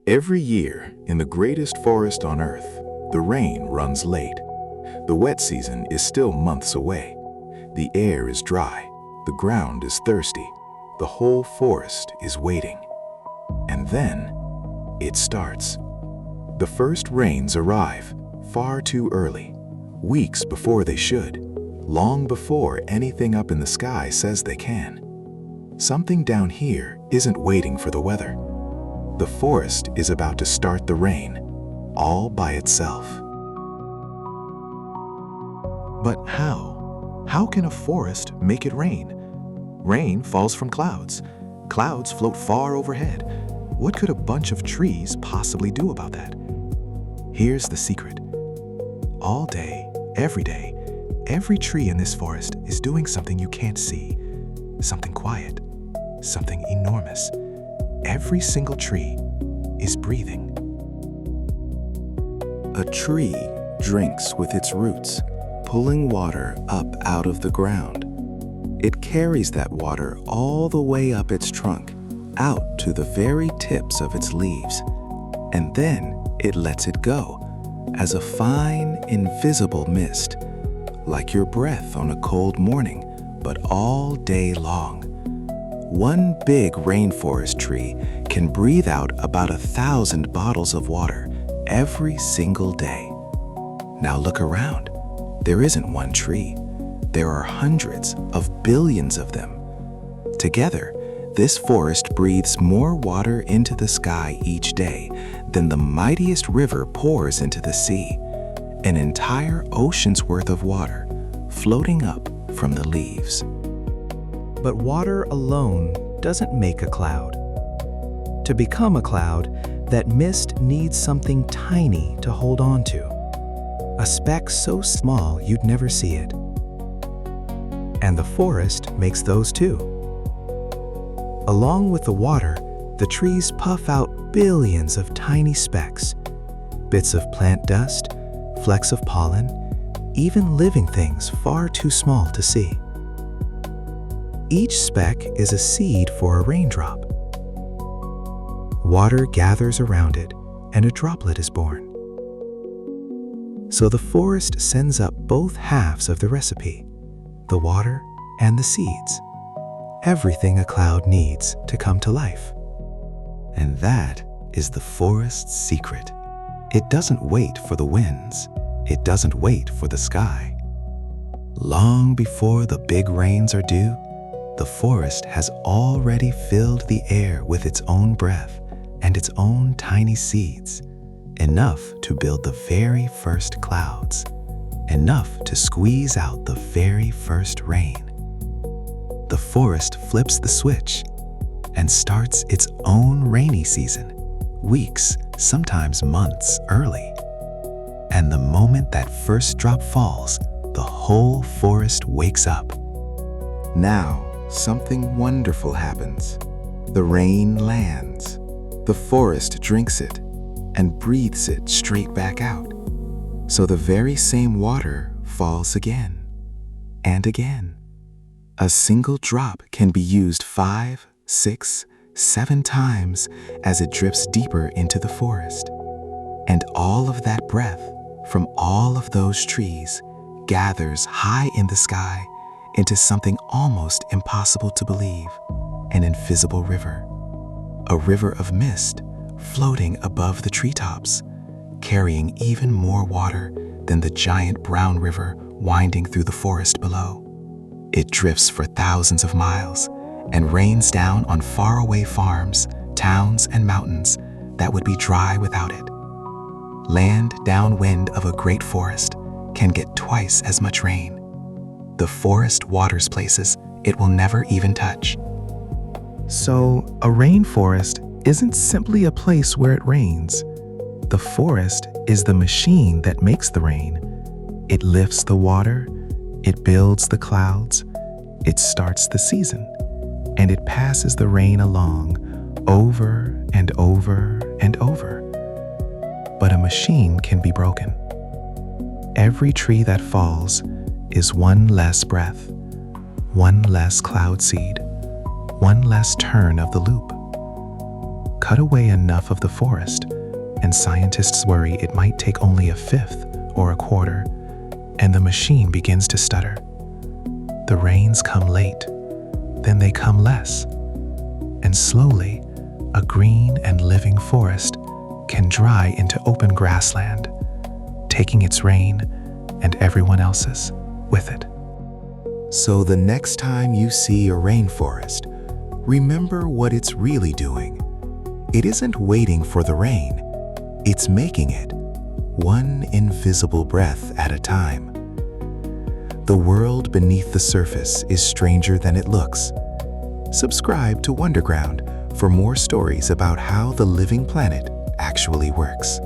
Every year, in the greatest forest on Earth, the rain runs late. The wet season is still months away. The air is dry, the ground is thirsty, the whole forest is waiting. And then, it starts. The first rains arrive, far too early, weeks before they should, long before anything up in the sky says they can. Something down here isn't waiting for the weather. The forest is about to start the rain, all by itself. But how? How can a forest make it rain? Rain falls from clouds. Clouds float far overhead. What could a bunch of trees possibly do about that? Here's the secret. All day, every tree in this forest is doing something you can't see. Something quiet, something enormous. Every single tree is breathing. A tree drinks with its roots, pulling water up out of the ground. It carries that water all the way up its trunk, out to the very tips of its leaves, and then it lets it go as a fine, invisible mist, like your breath on a cold morning, but all day long. One big rainforest tree can breathe out about 1,000 bottles of water every single day. Now look around. There isn't one tree. There are hundreds of billions of them. Together, this forest breathes more water into the sky each day than the mightiest river pours into the sea. An entire ocean's worth of water floating up from the leaves. But water alone doesn't make a cloud. To become a cloud, that mist needs something tiny to hold on to. A speck so small you'd never see it. And the forest makes those too. Along with the water, the trees puff out billions of tiny specks, bits of plant dust, flecks of pollen, even living things far too small to see. Each speck is a seed for a raindrop. Water gathers around it, and a droplet is born. So the forest sends up both halves of the recipe, the water and the seeds. Everything a cloud needs to come to life. And that is the forest's secret. It doesn't wait for the winds. It doesn't wait for the sky. Long before the big rains are due, the forest has already filled the air with its own breath and its own tiny seeds, enough to build the very first clouds, enough to squeeze out the very first rain. The forest flips the switch and starts its own rainy season, weeks, sometimes months early. And the moment that first drop falls, the whole forest wakes up. Now, something wonderful happens. The rain lands. The forest drinks it and breathes it straight back out. So the very same water falls again and again. A single drop can be used 5, 6, 7 times as it drips deeper into the forest. And all of that breath from all of those trees gathers high in the sky into something almost impossible to believe, an invisible river. A river of mist floating above the treetops, carrying even more water than the giant brown river winding through the forest below. It drifts for thousands of miles and rains down on faraway farms, towns, and mountains that would be dry without it. Land downwind of a great forest can get twice as much rain. The forest waters places it will never even touch. So, a rainforest isn't simply a place where it rains. The forest is the machine that makes the rain. It lifts the water, it builds the clouds, it starts the season, and it passes the rain along over and over and over. But a machine can be broken. Every tree that falls is one less breath, one less cloud seed, one less turn of the loop. cut away enough of the forest, and scientists worry it might take only a fifth or a quarter, and the machine begins to stutter. The rains come late, then they come less, and slowly, a green and living forest can dry into open grassland, taking its rain and everyone else's with it. So the next time you see a rainforest, remember what it's really doing. It isn't waiting for the rain, it's making it, one invisible breath at a time. The world beneath the surface is stranger than it looks. Subscribe to Wonderground for more stories about how the living planet actually works.